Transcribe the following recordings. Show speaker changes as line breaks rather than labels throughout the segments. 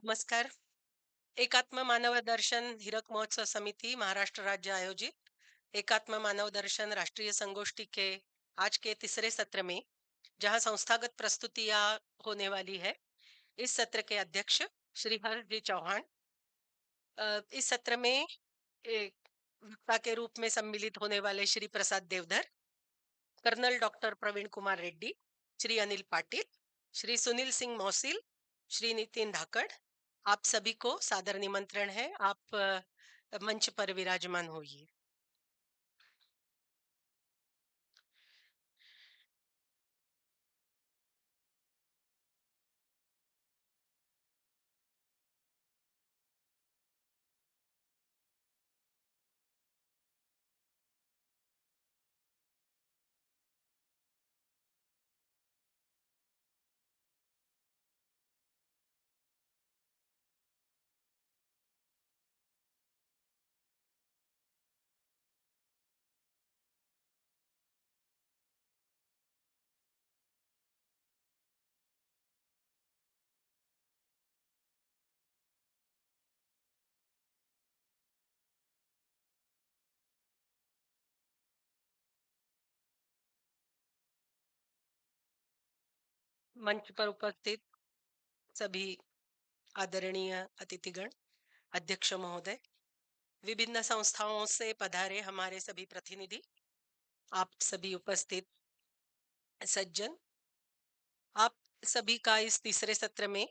नमस्कार. एकात्म मानव दर्शन हीरक महोत्सव समिति महाराष्ट्र राज्य आयोजित एकात्म मानव दर्शन राष्ट्रीय संगोष्ठी के आज के तीसरे सत्र में जहां संस्थागत प्रस्तुतियां होने वाली है, इस सत्र के अध्यक्ष श्री हर्ष जी चौहान, इस सत्र में एक वक्ता के रूप में सम्मिलित होने वाले श्री प्रसाद देवधर, कर्नल डॉक्टर प्रवीण कुमार रेड्डी, श्री अनिल पाटिल, श्री सुनील सिंह मौसिल, श्री नितिन धाकड़, आप सभी को सादर निमंत्रण है. आप मंच पर विराजमान होइए. मंच पर उपस्थित सभी आदरणीय अतिथिगण, अध्यक्ष महोदय, विभिन्न संस्थाओं से पधारे हमारे सभी प्रतिनिधि, आप सभी उपस्थित सज्जन, आप सभी का इस तीसरे सत्र में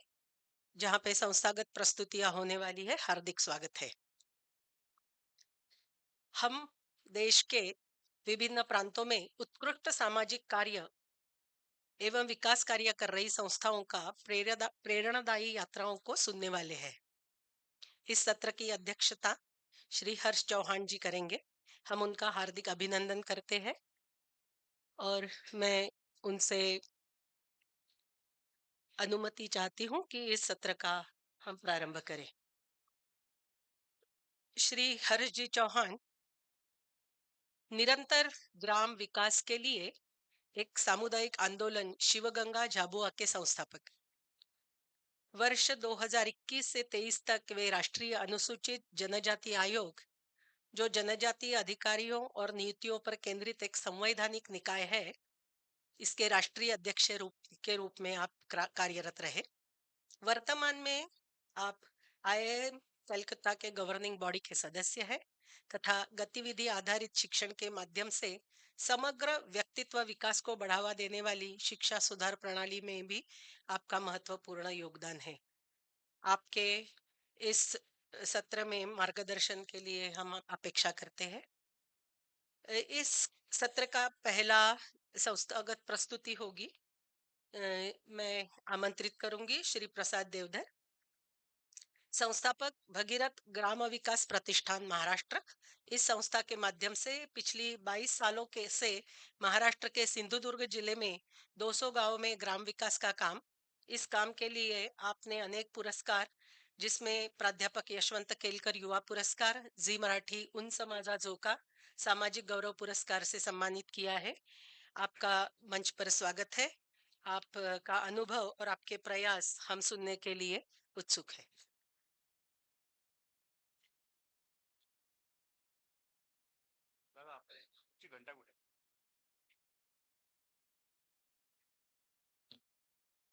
जहां पे संस्थागत प्रस्तुतियां होने वाली है, हार्दिक स्वागत है. हम देश के विभिन्न प्रांतों में उत्कृष्ट सामाजिक कार्य एवं विकास कार्य कर रही संस्थाओं का प्रेरणादायी यात्राओं को सुनने वाले हैं. इस सत्र की अध्यक्षता श्री हर्ष चौहान जी करेंगे. हम उनका हार्दिक अभिनंदन करते हैं और मैं उनसे अनुमति चाहती हूं कि इस सत्र का हम प्रारंभ करें. श्री हर्ष जी चौहान निरंतर ग्राम विकास के लिए एक सामुदायिक आंदोलन शिवगंगा झाबुआ के संस्थापक. वर्ष 2021 से 23 तक वे राष्ट्रीय अनुसूचित जनजाति आयोग, जो जनजातीय अधिकारियों और नीतियों पर केंद्रित एक संवैधानिक निकाय है, इसके राष्ट्रीय अध्यक्ष के रूप में आप कार्यरत रहे. वर्तमान में आप आईआईएम कलकत्ता के गवर्निंग बॉडी के सदस्य हैं तथा गतिविधि आधारित शिक्षण के माध्यम से समग्र व्यक्तित्व विकास को बढ़ावा देने वाली शिक्षा सुधार प्रणाली में भी आपका महत्वपूर्ण योगदान है. आपके इस सत्र में मार्गदर्शन के लिए हम अपेक्षा करते हैं. इस सत्र का पहला संस्थागत प्रस्तुति होगी. मैं आमंत्रित करूंगी श्री प्रसाद देवधर, संस्थापक भगीरथ ग्राम विकास प्रतिष्ठान महाराष्ट्र. इस संस्था के माध्यम से पिछली 22 सालों के से महाराष्ट्र के सिंधुदुर्ग जिले में 200 गांवों में ग्राम विकास का काम. इस काम के लिए आपने अनेक पुरस्कार, जिसमें प्राध्यापक यशवंत केलकर युवा पुरस्कार, जी मराठी उन समाजा जोका सामाजिक गौरव पुरस्कार से सम्मानित किया है. आपका मंच पर स्वागत है. आपका अनुभव और आपके प्रयास हम सुनने के लिए उत्सुक है.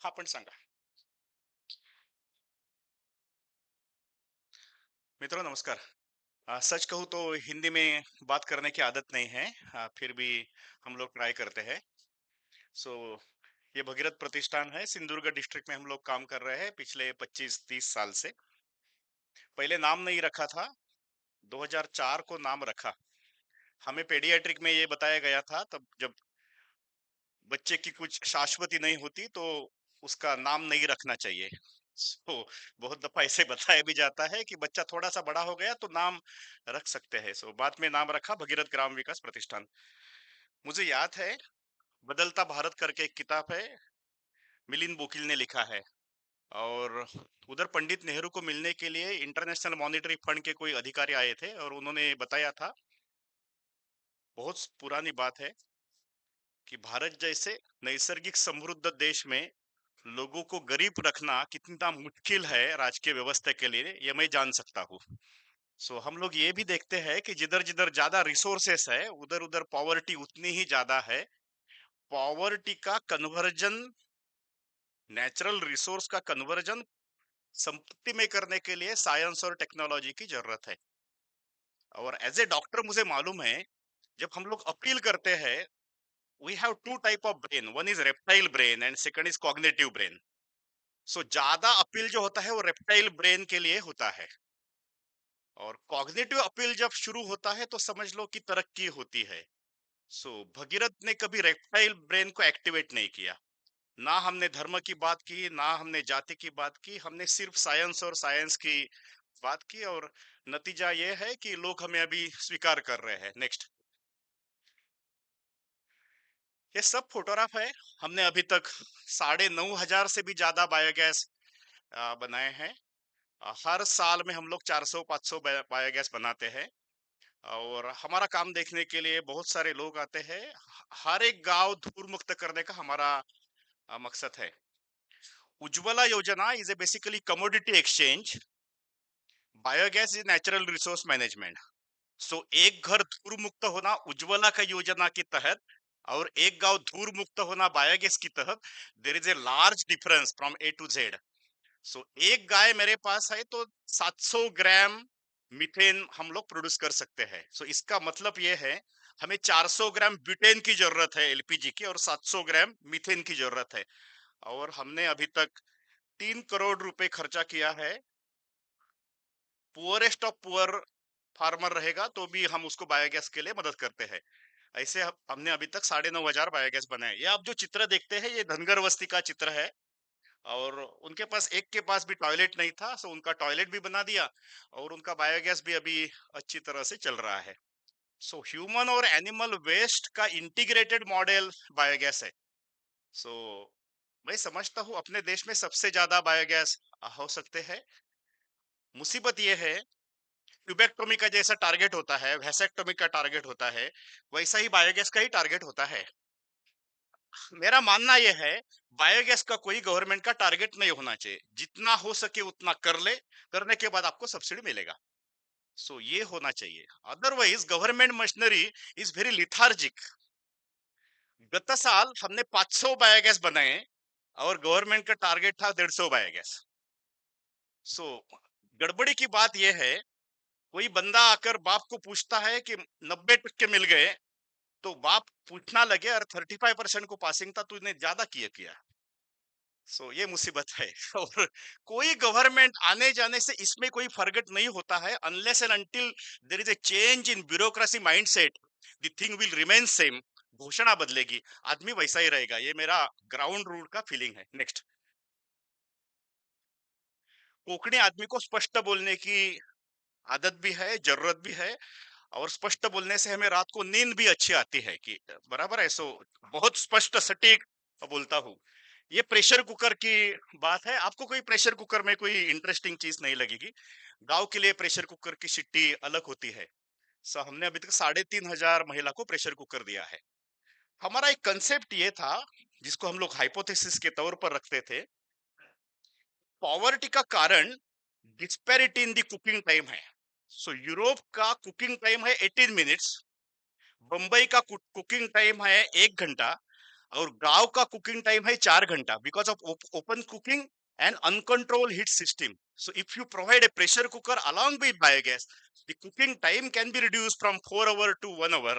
हा पण सांगा. मित्रों नमस्कार. सच कहूँ तो हिंदी में बात करने की आदत नहीं है. फिर भी हम लोग ट्राई करते हैं. सो ये भगीरथ प्रतिष्ठान है, सिंधुदुर्ग डिस्ट्रिक्ट में हम लोग काम कर रहे हैं पिछले 25-30 साल से. पहले नाम नहीं रखा था, 2004 को नाम रखा. हमें पेडियाट्रिक में ये बताया गया था, तब जब बच्चे की कुछ शाश्वती नहीं होती तो उसका नाम नहीं रखना चाहिए. सो बहुत दफा ऐसे बताया भी जाता है कि बच्चा थोड़ा सा बड़ा हो गया तो नाम रख सकते हैं. सो बाद में नाम रखा भगीरथ ग्राम विकास प्रतिष्ठान. मुझे याद है, बदलता भारत करके एक किताब है, मिलिंद बोकिल ने लिखा है. और उधर पंडित नेहरू को मिलने के लिए इंटरनेशनल मॉनेटरी फंड के कोई अधिकारी आए थे और उन्होंने बताया था, बहुत पुरानी बात है, कि भारत जैसे नैसर्गिक समृद्ध देश में लोगों को गरीब रखना कितना मुश्किल है राजकीय व्यवस्था के लिए, ये मैं जान सकता हूँ। सो हम लोग ये भी देखते हैं कि जिधर जिधर ज्यादा रिसोर्सेस है, उधर उधर पॉवर्टी उतनी ही ज्यादा है। पॉवर्टी का कन्वर्जन, नेचुरल रिसोर्स का कन्वर्जन संपत्ति में करने के लिए साइंस और टेक्नोलॉजी की जरूरत है। और एज ए डॉक्टर मुझे मालूम है, जब हम लोग अपील करते हैं, we have two type of brain, one is reptile brain and second is cognitive brain. So ज्यादा अपील जो होता है वो रेप्टाइल ब्रेन के लिए होता है, और कॉग्निटिव अपील जब शुरू होता है तो समझ लो कि तरक्की होती है। सो भगीरथ ने कभी रेप्टाइल ब्रेन को एक्टिवेट नहीं किया। ना हमने धर्म की बात की, ना हमने जाति की बात की, हमने सिर्फ साइंस और साइंस की बात की, और नतीजा ये है कि लोग हमें अभी स्वीकार कर रहे हैं। नेक्स्ट। ये सब फोटोग्राफ है। हमने अभी तक 9,500 से भी ज्यादा बायोगैस बनाए हैं। हर साल में हम लोग 400-500 बायोगैस बनाते हैं, और हमारा काम देखने के लिए बहुत सारे लोग आते हैं। हर एक गांव धूल मुक्त करने का हमारा मकसद है। Ujjwala Yojana is a basically commodity exchange, biogas is natural resource management. So एक घर धूल मुक्त होना उज्ज्वला का योजना के तहत, और एक गांव धूल मुक्त होना बायोगैस की तहत, there is a large difference from A to Z. So एक गाय मेरे पास है तो 700 ग्राम मीथेन हम लोग प्रोड्यूस कर सकते हैं। सो इसका मतलब ये है, हमें 400 ग्राम ब्यूटेन की जरूरत है एलपीजी की, और 700 ग्राम मीथेन की जरूरत है। और हमने अभी तक 3 करोड़ रुपए खर्चा किया है। पुअरेस्ट ऑफ पुअर फार्मर रहेगा तो भी हम उसको बायोगैस के लिए मदद करते हैं। ऐसे हमने अभी तक 9,500 बायोगैस बनाए। ये आप जो चित्र देखते हैं, ये धनगर बस्ती का चित्र है। और उनके पास, एक के पास भी टॉयलेट नहीं था, सो उनका टॉयलेट भी बना दिया, और उनका बायोगैस भी अभी अच्छी तरह से चल रहा है। सो ह्यूमन और एनिमल वेस्ट का इंटीग्रेटेड मॉडल बायोगैस है। सो मैं समझता हूँ अपने देश में सबसे ज्यादा बायोगैस हो सकते हैं। मुसीबत ये है, ट्यूबेक्टोमी का जैसा टारगेट होता है, वैसेक्टोमी का टारगेट होता है, वैसा ही बायोगैस का ही टारगेट होता है। मेरा मानना यह है, बायोगैस का कोई गवर्नमेंट का टारगेट नहीं होना चाहिए। जितना हो सके उतना कर ले, करने के बाद आपको सब्सिडी मिलेगा। सो ये होना चाहिए। Otherwise government machinery is very lethargic. गत साल हमने 500 बायोगैस बनाए, और गवर्नमेंट का टारगेट था 150 बायोगैस। सो गड़बड़ी की बात यह है, कोई बंदा आकर बाप को पूछता है कि 90% मिल गए, तो बाप पूछना लगे, और 35% को पासिंग था, तूने ज्यादा किया। सो ये मुसीबत है। और कोई गवर्नमेंट आने जाने से इसमें कोई फर्क नहीं होता है, unless and until there is a change in bureaucracy mindset, the thing will remain same. घोषणा बदलेगी, आदमी वैसा ही रहेगा। ये मेरा ग्राउंड रूट का फीलिंग है। नेक्स्ट। कोंकणी आदमी को स्पष्ट बोलने की आदत भी है, जरूरत भी है, और स्पष्ट बोलने से हमें रात को नींद भी अच्छी आती है कि बराबर है। सो बहुत स्पष्ट सटीक बोलता हूँ। ये प्रेशर कुकर की बात है। आपको कोई प्रेशर कुकर में कोई इंटरेस्टिंग चीज नहीं लगेगी। गांव के लिए प्रेशर कुकर की सिट्टी अलग होती है। सो हमने अभी तक 3,500 महिला को प्रेशर कुकर दिया है। हमारा एक कंसेप्ट ये था, जिसको हम लोग हाइपोथेसिस के तौर पर रखते थे। पॉवर्टी का कारण disparity in the cooking time है। सो यूरोप का कुकिंग टाइम है 18 मिनट्स, बंबई का कुकिंग टाइम है 1 घंटा, और गांव का कुकिंग टाइम है 4 घंटा, because of open cooking and uncontrol heat system. So if you provide a pressure cooker along with biogas, the cooking time can be reduced from 4 hours to 1 hour,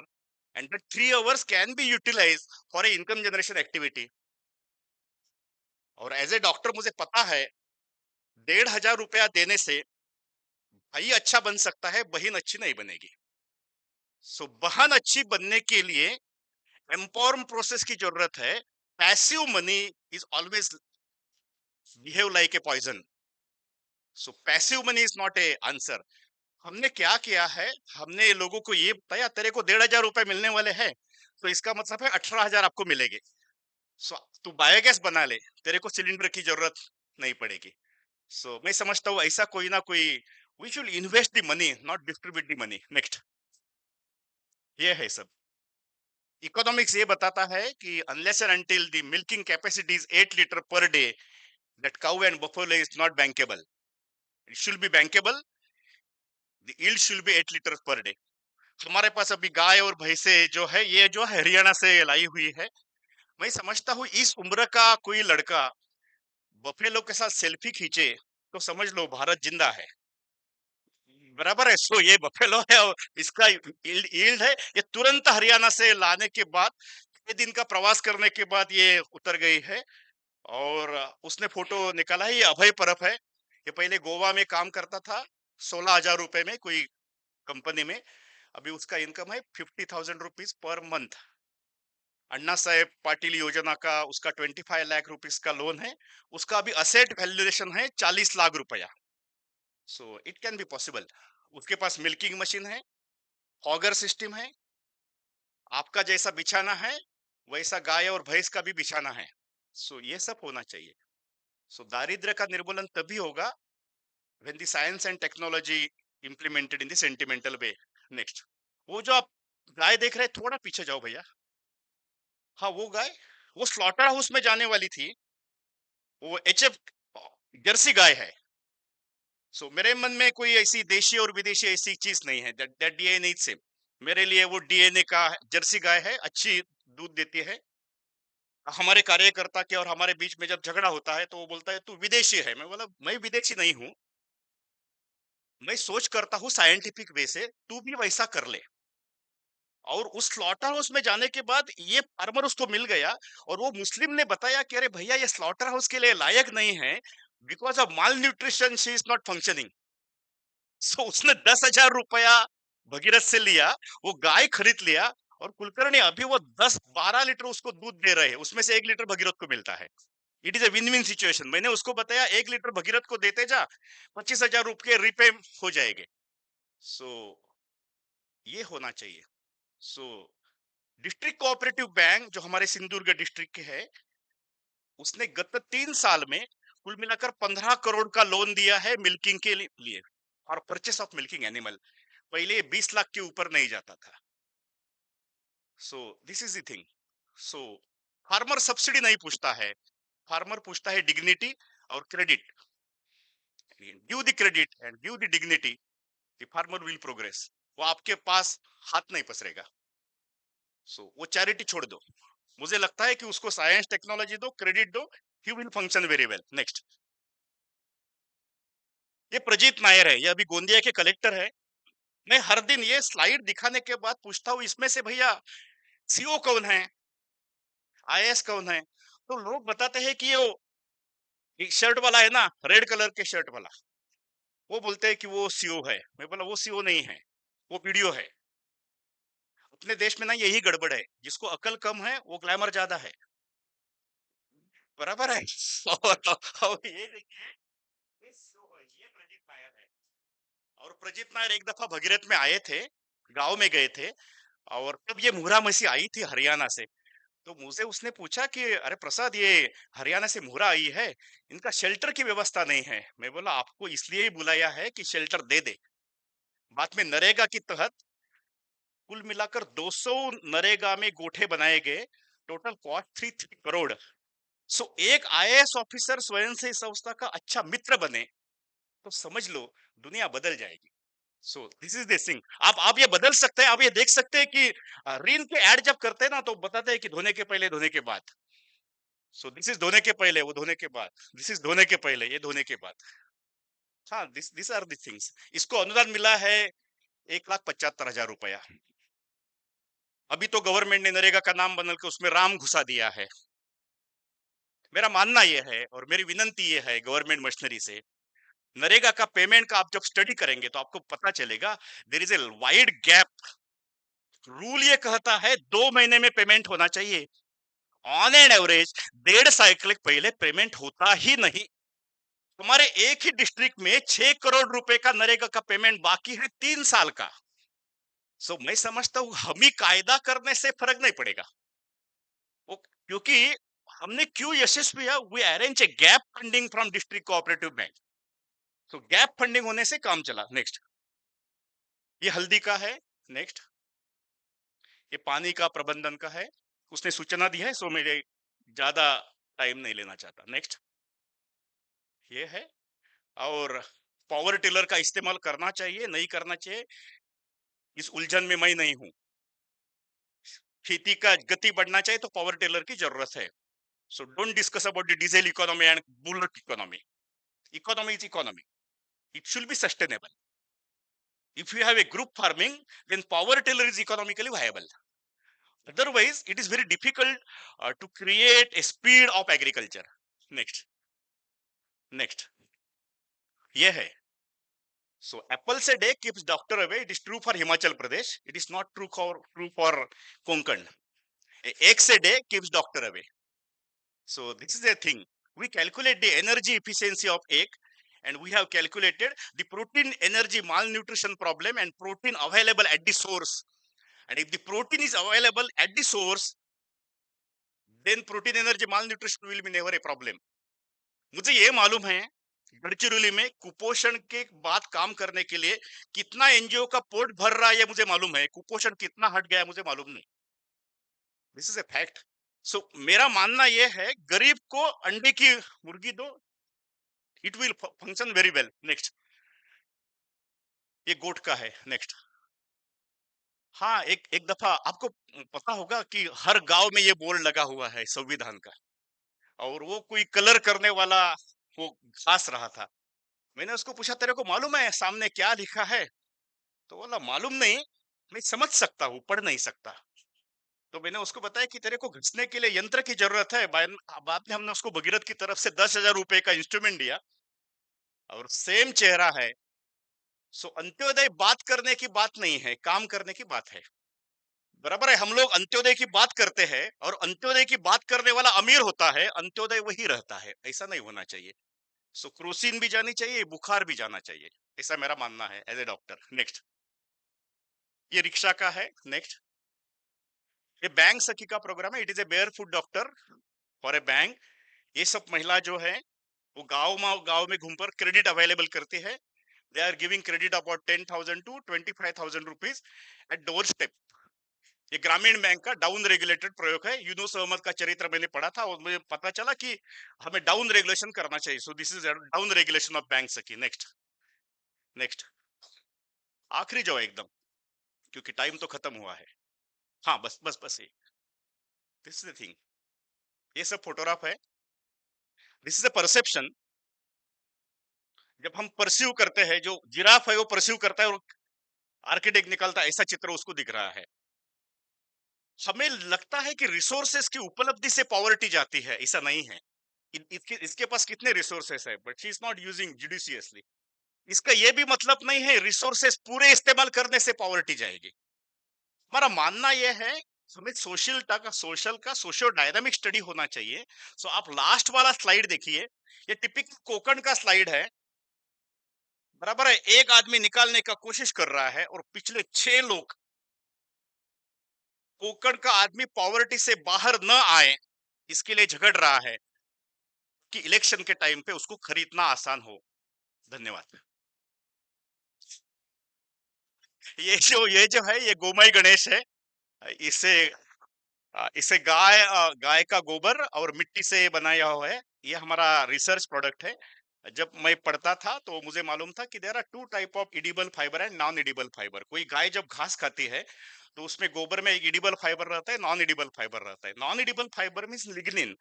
and that 3 hours can be utilized for a income generation activity. और as a doctor मुझे पता है, 1,500 रुपया देने से भाई अच्छा बन सकता है, बहन अच्छी नहीं बनेगी। सो बहन अच्छी बनने के लिए एम्पावरमेंट प्रोसेस की जरूरत है। Passive money is always behave like a poison. So passive money is not a answer. हमने क्या किया है, हमने लोगों को ये बताया, तेरे को 1,500 रुपए मिलने वाले हैं, तो इसका मतलब है 18,000 आपको मिलेंगे। सो तू बायोगैस बना ले, तेरे को सिलेंडर की जरूरत नहीं पड़ेगी। सो मैं समझता हूँ ऐसा कोई ना कोई, we should invest the money, not distribute the money. Next. ये है सब। इकोनॉमिक्स ये बताता है कि unless and until the milking capacity is 8 liter per day, that cow and buffalo is not bankable. It should be bankable. The yield should be 8 liters per day. हमारे पास अभी गाय और भैंसे जो है, ये जो है हरियाणा से लाई हुई है। मैं समझता हूँ इस उम्र का कोई लड़का बफेलो के साथ सेल्फी खींचे तो समझ लो भारत जिंदा है। बराबर है। सो ये बफेलो है और इसका यील्ड है, ये तुरंत हरियाणा से लाने के बाद 6 दिन का प्रवास करने के बाद ये उतर गई है। और उसने फोटो निकाला है, ये अभय परब है। ये पहले गोवा में काम करता था 16,000 रुपए में कोई कंपनी में। अभी उसका इनकम है 50,000 रुपीज पर मंथ। अन्ना साहेब पाटिल योजना का उसका 25 लाख रुपीज का लोन है। उसका अभी असेट वैल्यूएशन है 40 लाख रुपया। So it can be possible. उसके पास मिल्किंग मशीन है, ऑगर सिस्टम है, आपका जैसा बिछाना है वैसा गाय और भैंस का भी बिछाना है। सो ये सब होना चाहिए। सो दारिद्र्य का निर्मूलन तभी होगा when the science and technology implemented in the sentimental way. Next, वो जो आप गाय देख रहे हैं, थोड़ा पीछे जाओ भैया। हाँ, वो गाय वो स्लॉटर हाउस में जाने वाली थी। वो एचएफ जर्सी गाय है। सो मेरे मन में कोई ऐसी देशी और विदेशी ऐसी चीज नहीं है। That DNA is same. मेरे लिए वो डीएनए का जर्सी गाय है, अच्छी दूध देती है। हमारे कार्यकर्ता के और हमारे बीच में जब झगड़ा होता है तो वो बोलता है तू विदेशी है। मैं बोला मैं विदेशी नहीं हूं, मैं सोच करता हूँ साइंटिफिक वे से, तू भी वैसा कर ले। और उस स्लॉटर हाउस में जाने के बाद ये फार्मर उसको मिल गया और वो मुस्लिम ने बताया कि अरे भैया ये स्लॉटर हाउस के लिए लायक नहीं है, because of malnutrition she is not functioning. So उसने 10,000 रुपया भगीरथ से लिया, वो गाय खरीद लिया। और कुलकर्णी अभी वो 10-12 लीटर उसको दूध दे रहे हैं, उसमें से 1 लीटर भगीरथ को मिलता है। It is a win win situation. मैंने उसको बताया 1 लीटर भगीरथ को देते जा, 25,000 रुपये रिपे हो जाएंगे। सो ये होना चाहिए। सो डिस्ट्रिक्ट कोऑपरेटिव बैंक जो हमारे सिंधुदुर्ग डिस्ट्रिक्ट के है, उसने गत 3 साल में कुल मिलाकर 15 करोड़ का लोन दिया है मिल्किंग के लिए और परचेस ऑफ मिल्किंग एनिमल। पहले ये 20 लाख के ऊपर नहीं जाता था। So this is the thing. So farmer subsidy नहीं पूछता है, फार्मर पूछता है डिग्निटी और credit. Give the credit and give the dignity, the farmer will progress. वो आपके पास हाथ नहीं पसरेगा। सो वो चैरिटी छोड़ दो। मुझे लगता है कि उसको साइंस टेक्नोलॉजी दो, क्रेडिट दो, he will function very well. Next, ये प्रजीत नायर है, ये अभी गोंदिया के कलेक्टर है। मैं हर दिन ये स्लाइड दिखाने के बाद पूछता हूँ इसमें से भैया सीओ कौन है, आईएएस कौन है। तो लोग बताते हैं कि ये शर्ट वाला है ना, रेड कलर के शर्ट वाला, वो बोलते हैं कि वो सीओ है। मैं बोला वो सीओ नहीं है, वो वीडियो है। अपने देश में ना यही गड़बड़ है, जिसको अकल कम है वो ग्लैमर ज्यादा है। बराबर है। और ये देखिए, ये प्रजीत नायर है। और प्रजीत नायर एक दफा भगीरथ में आए थे, गांव में गए थे। और तब ये मुहरा मसी आई थी हरियाणा से। तो मुझे उसने पूछा कि अरे प्रसाद, ये हरियाणा से मुहरा आई है, इनका शेल्टर की व्यवस्था नहीं है। मैं बोला आपको इसलिए ही बुलाया है कि शेल्टर दे दे। बाद में नरेगा के तहत कुल मिलाकर 200 नरेगा में गोठे बनाए गए। Total cost 3 crore. सो एक आईएएस ऑफिसर स्वयं से इस संस्था का अच्छा मित्र बने तो समझ लो दुनिया बदल जाएगी। So this is this thing. आप ये बदल सकते हैं। आप ये देख सकते हैं कि रील के ऐड जब करते हैं ना तो बताते हैं कि धोने के पहले धोने के बाद। सो दिस इज धोने के पहले, वो धोने के बाद, दिस इज धोने के पहले, ये धोने के बाद। हाँ, दिस आर दी थिंग्स। इसको अनुदान मिला है 1,75,000 रुपया। अभी तो गवर्नमेंट ने नरेगा का नाम बदल के उसमें राम घुसा दिया है। मेरा मानना यह है और मेरी विनंती यह है गवर्नमेंट मशीनरी से, नरेगा का पेमेंट का आप जब स्टडी करेंगे तो आपको पता चलेगा there is a wide gap. Rule ये कहता है 2 महीने में पेमेंट होना चाहिए। ऑन एन एवरेज 1.5 साइकिल पहले पेमेंट होता ही नहीं। हमारे एक ही डिस्ट्रिक्ट में 6 करोड़ रुपए का नरेगा का पेमेंट बाकी है 3 साल का। सो मैं समझता हूं हम ही कायदा करने से फर्क नहीं पड़ेगा वो, क्योंकि हमने क्यों यशस्वी है, we arrange a gap funding from district cooperative bank. So gap funding होने से काम चला। नेक्स्ट, ये हल्दी का है। नेक्स्ट, ये पानी का प्रबंधन का है। उसने सूचना दी है, सो मेरे ज्यादा टाइम नहीं लेना चाहता। नेक्स्ट, ये है। और पावर टिलर का इस्तेमाल करना चाहिए नहीं करना चाहिए, इस उलझन में मैं नहीं हूं। खेती का गति बढ़ना चाहिए तो पावर टिलर की जरूरत है। So don't discuss about the diesel economy and bullet economy. Economy is economy, it should be sustainable. If you have a group farming, then power tiller is economically viable. Otherwise, it is very difficult to create a speed of agriculture. Next, next, ये है। So apples a day keeps doctor away. It is true for Himachal Pradesh. It is not true for Konkan. Eggs a day keeps doctor away. So this is a thing. We calculate the energy efficiency of egg, and we have calculated the protein energy malnutrition problem and protein available at the source. And if the protein is available at the source, then protein energy malnutrition will be never a problem. मुझे ये मालूम है गढ़चिरौली में कुपोषण के बाद काम करने के लिए कितना एनजीओ का पोर्ट भर रहा है, ये मुझे मालूम है। कुपोषण कितना हट गया है मुझे मालूम नहीं। This is a fact. So मेरा मानना यह है, गरीब को अंडे की मुर्गी दो, it will function very well. Next, ये गोट का है। नेक्स्ट, हाँ, एक एक दफा आपको पता होगा कि हर गांव में ये बोर्ड लगा हुआ है संविधान का, और वो कोई कलर करने वाला वो घास रहा था। मैंने उसको पूछा, तेरे को मालूम है सामने क्या लिखा है? तो बोला मालूम नहीं, मैं समझ सकता हूँ, पढ़ नहीं सकता। तो मैंने उसको बताया कि तेरे को घिसने के लिए यंत्र की जरूरत है। बाद में हमने उसको भगीरथ की तरफ से 10,000 रुपए का इंस्ट्रूमेंट दिया, और सेम चेहरा है। सो अंत्योदय बात करने की बात नहीं है, काम करने की बात है। बराबर है, हम लोग अंत्योदय की बात करते हैं और अंत्योदय की बात करने वाला अमीर होता है, अंत्योदय वही रहता है। ऐसा नहीं होना चाहिए। सो क्रोसिन भी जानी चाहिए, बुखार भी जाना चाहिए, ऐसा मेरा मानना है एज ए डॉक्टर। नेक्स्ट, ये रिक्शा का है। नेक्स्ट, ये बैंक सखी का प्रोग्राम है। It is a bear foot doctor for a bank. ये सब महिला जो है वो गांव में घूमकर क्रेडिट अवेलेबल करती है। They are giving credit about 10,000 to 25,000 rupees at door step. ये ग्रामीण बैंक का डाउन रेगुलेटेड प्रयोग है। यूनुस अहमद का चरित्र मैंने पढ़ा था और मुझे पता चला कि हमें डाउन रेगुलेशन करना चाहिए। So this is down regulation of bank सखी। नेक्स्ट, नेक्स्ट, आखिरी जो है एकदम, क्योंकि टाइम तो खत्म हुआ है। हाँ, बस बस बस ये, दिस इज द थिंग। ये सब फोटोग्राफ है। This is a perception. जब हम परस्यू करते हैं, जो जिराफ है वो परस्यू करता है और आर्किटेक्ट निकलता है, ऐसा चित्र उसको दिख रहा है। हमें लगता है कि रिसोर्सेस की उपलब्धि से पॉवर्टी जाती है, ऐसा नहीं है। इसके पास कितने रिसोर्सेस है, but she is not using judiciously. इसका यह भी मतलब नहीं है रिसोर्सेस पूरे इस्तेमाल करने से पॉवर्टी जाएगी। हमारा मानना यह है, हमें सोशल का सोशियो डायनामिक स्टडी होना चाहिए। सो आप लास्ट वाला स्लाइड देखिए, ये टिपिकल कोकण का स्लाइड है। बराबर है, एक आदमी निकालने का कोशिश कर रहा है और पिछले 6 लोग, कोकण का आदमी पॉवर्टी से बाहर न आए इसके लिए झगड़ रहा है कि इलेक्शन के टाइम पे उसको खरीदना आसान हो। धन्यवाद। ये जो है ये गोमाई गणेश है। इसे इसे गाय का गोबर और मिट्टी से बनाया हुआ है। ये हमारा रिसर्च प्रोडक्ट है। जब मैं पढ़ता था तो मुझे मालूम था कि there are 2 type of edible fibre and non edible fibre. कोई गाय जब घास खाती है तो उसमें गोबर में एडिबल फाइबर रहता है, नॉन एडिबल फाइबर रहता है। Non edible fibre means lignin,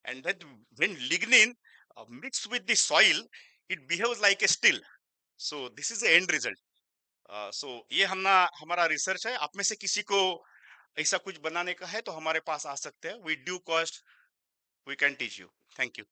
and that when lignin mixed with the soil, it behaves like a still. So this is the end result. So ये हमारा रिसर्च है। आप में से किसी को ऐसा कुछ बनाने का है तो हमारे पास आ सकते हैं। With due cost we can teach you. Thank you.